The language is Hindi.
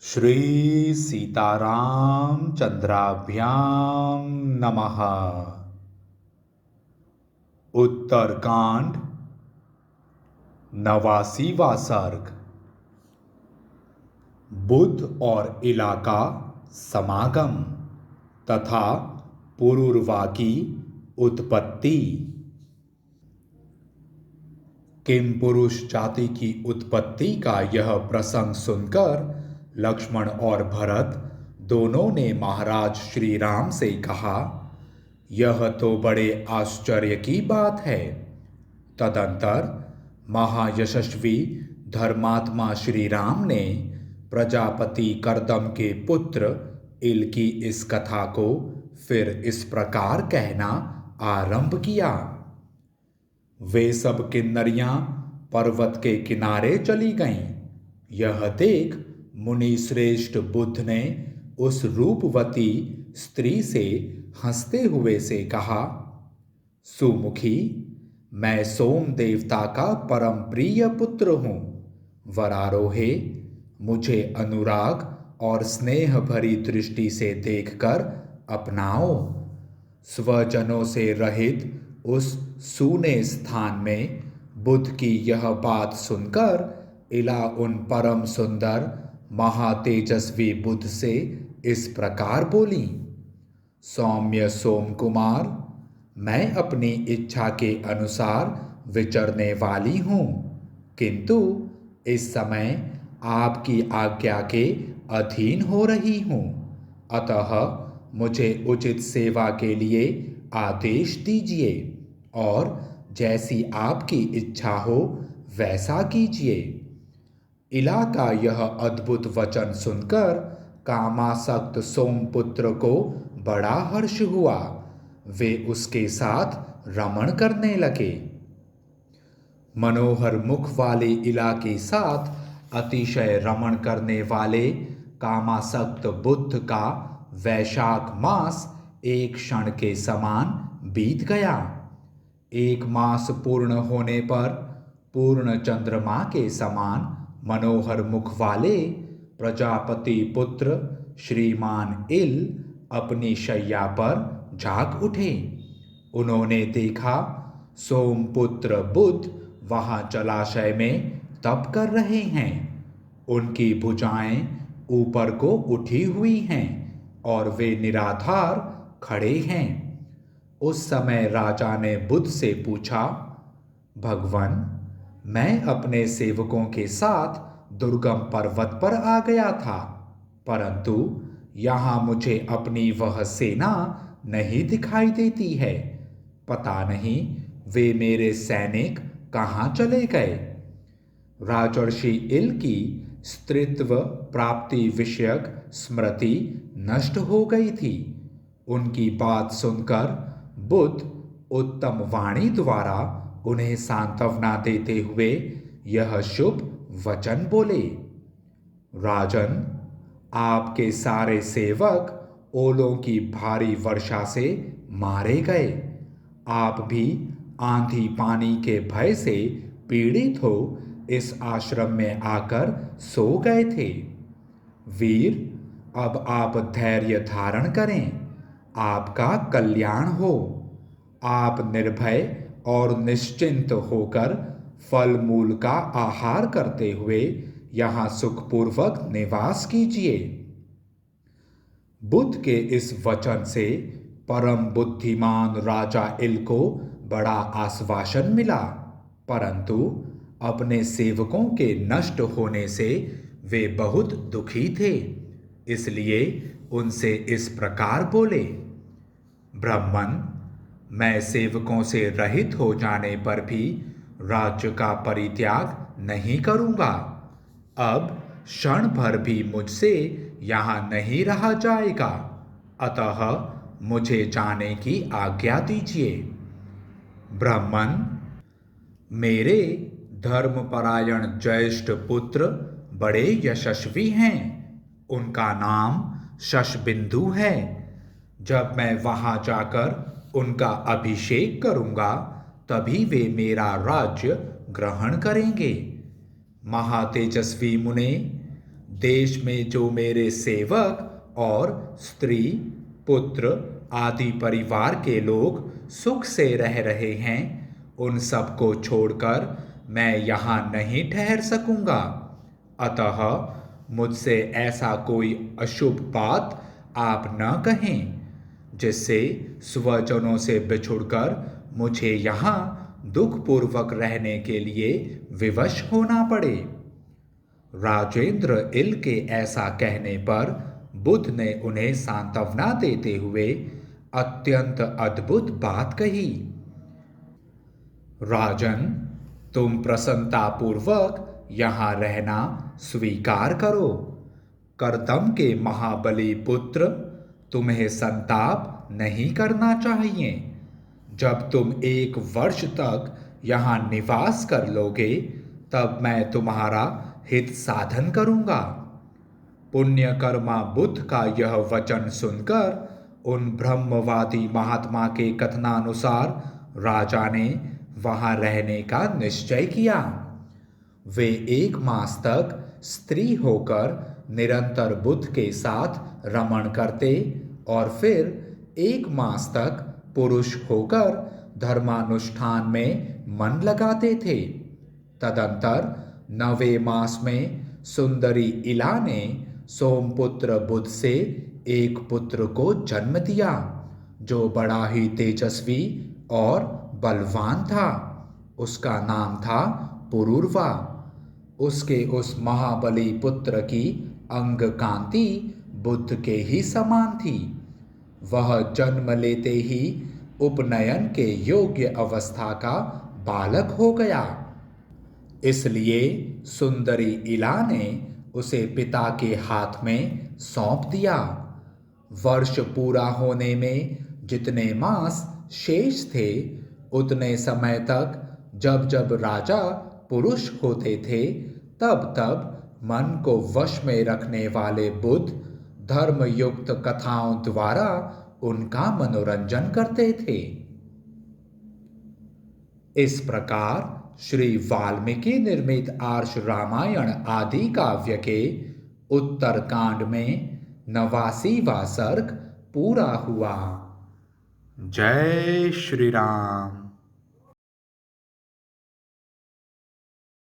श्री सीताराम चंद्राभ्याम नमः। उत्तरकांड 89वां सर्ग। बुद्ध और इलाका समागम तथा पुरुरवा की उत्पत्ति। किम पुरुष जाति की उत्पत्ति का यह प्रसंग सुनकर लक्ष्मण और भरत दोनों ने महाराज श्री राम से कहा, यह तो बड़े आश्चर्य की बात है। तदंतर महायशस्वी धर्मात्मा श्री राम ने प्रजापति करदम के पुत्र इल की इस कथा को फिर इस प्रकार कहना आरंभ किया। वे सब किन्नरियां पर्वत के किनारे चली गईं। यह देख मुनि श्रेष्ठ बुद्ध ने उस रूपवती स्त्री से हंसते हुए से कहा, सुमुखी, मैं सोम देवता का परम प्रिय पुत्र हूँ। वरारोहे, मुझे अनुराग और स्नेह भरी दृष्टि से देखकर अपनाओ। स्वजनों से रहित उस सूने स्थान में बुद्ध की यह बात सुनकर इला उन परम सुंदर महातेजस्वी बुद्ध से इस प्रकार बोली, सौम्य सोम कुमार, मैं अपनी इच्छा के अनुसार विचरने वाली हूँ, किंतु इस समय आपकी आज्ञा के अधीन हो रही हूँ। अतः मुझे उचित सेवा के लिए आदेश दीजिए और जैसी आपकी इच्छा हो वैसा कीजिए। इला का यह अद्भुत वचन सुनकर कामासक्त सोमपुत्र को बड़ा हर्ष हुआ। वे उसके साथ रमण करने लगे। मनोहर मुख वाले इला के साथ अतिशय रमण करने वाले कामासक्त बुद्ध का वैशाख मास एक क्षण के समान बीत गया। एक मास पूर्ण होने पर पूर्ण चंद्रमा के समान मनोहर मुख वाले प्रजापति पुत्र श्रीमान इल अपनी शैया पर जाग उठे। उन्होंने देखा सोमपुत्र बुद्ध वहां जलाशय में तप कर रहे हैं। उनकी भुजाएं ऊपर को उठी हुई हैं और वे निराधार खड़े हैं। उस समय राजा ने बुद्ध से पूछा, भगवन, मैं अपने सेवकों के साथ दुर्गम पर्वत पर आ गया था, परंतु यहाँ मुझे अपनी वह सेना नहीं दिखाई देती है। पता नहीं वे मेरे सैनिक कहाँ चले गए। राजर्षि इल की स्त्रीत्व प्राप्ति विषयक स्मृति नष्ट हो गई थी। उनकी बात सुनकर बुद्ध उत्तम वाणी द्वारा उन्हें सांत्वना देते हुए यह शुभ वचन बोले, राजन, आपके सारे सेवक ओलों की भारी वर्षा से मारे गए। आप भी आंधी पानी के भय से पीड़ित हो इस आश्रम में आकर सो गए थे। वीर, अब आप धैर्य धारण करें, आपका कल्याण हो। आप निर्भय और निश्चिंत होकर फल मूल का आहार करते हुए यहाँ सुखपूर्वक निवास कीजिए। बुद्ध के इस वचन से परम बुद्धिमान राजा इल को बड़ा आश्वासन मिला, परंतु अपने सेवकों के नष्ट होने से वे बहुत दुखी थे। इसलिए उनसे इस प्रकार बोले, ब्राह्मण, मैं सेवकों से रहित हो जाने पर भी राज्य का परित्याग नहीं करूंगा। अब क्षण भर भी मुझसे यहाँ नहीं रहा जाएगा, अतः मुझे जाने की आज्ञा दीजिए। ब्राह्मण, मेरे धर्मपरायण ज्येष्ठ पुत्र बड़े यशस्वी हैं। उनका नाम शशबिंदु है। जब मैं वहां जाकर उनका अभिषेक करूंगा तभी वे मेरा राज्य ग्रहण करेंगे। महातेजस्वी मुने, देश में जो मेरे सेवक और स्त्री, पुत्र आदि परिवार के लोग सुख से रह रहे हैं, उन सबको छोड़कर मैं यहाँ नहीं ठहर सकूंगा। अतः मुझसे ऐसा कोई अशुभ बात आप न कहें, जिससे स्वजनों से बिछुड़कर मुझे यहाँ दुखपूर्वक रहने के लिए विवश होना पड़े। राजेंद्र इल के ऐसा कहने पर बुद्ध ने उन्हें सांत्वना देते हुए अत्यंत अद्भुत बात कही। राजन, तुम प्रसन्नतापूर्वक यहाँ रहना स्वीकार करो। कर्दम के महाबली पुत्र, तुम्हें संताप नहीं करना चाहिए। जब तुम 1 वर्ष तक यहाँ निवास कर लोगे, तब मैं तुम्हारा हित साधन करूँगा। पुण्यकर्मा बुद्ध का यह वचन सुनकर उन ब्रह्मवादी महात्मा के कथनानुसार राजा ने वहाँ रहने का निश्चय किया। वे 1 मास तक स्त्री होकर निरंतर बुद्ध के साथ रमण करते और फिर 1 मास तक पुरुष होकर धर्मानुष्ठान में मन लगाते थे। तदंतर 9वें मास में सुंदरी इला ने सोमपुत्र बुद्ध से एक पुत्र को जन्म दिया, जो बड़ा ही तेजस्वी और बलवान था। उसका नाम था पुरूरवा। उसके उस महाबली पुत्र की अंग कांति बुद्ध के ही समान थी। वह जन्म लेते ही उपनयन के योग्य अवस्था का बालक हो गया। इसलिए सुंदरी इला ने उसे पिता के हाथ में सौंप दिया। वर्ष पूरा होने में जितने मास शेष थे, उतने समय तक जब जब राजा पुरुष होते थे, तब तब मन को वश में रखने वाले बुद्ध धर्मयुक्त कथाओं द्वारा उनका मनोरंजन करते थे। इस प्रकार श्री वाल्मीकि निर्मित आर्ष रामायण आदि काव्य के उत्तर कांड में 89वां सर्ग पूरा हुआ। जय श्री राम।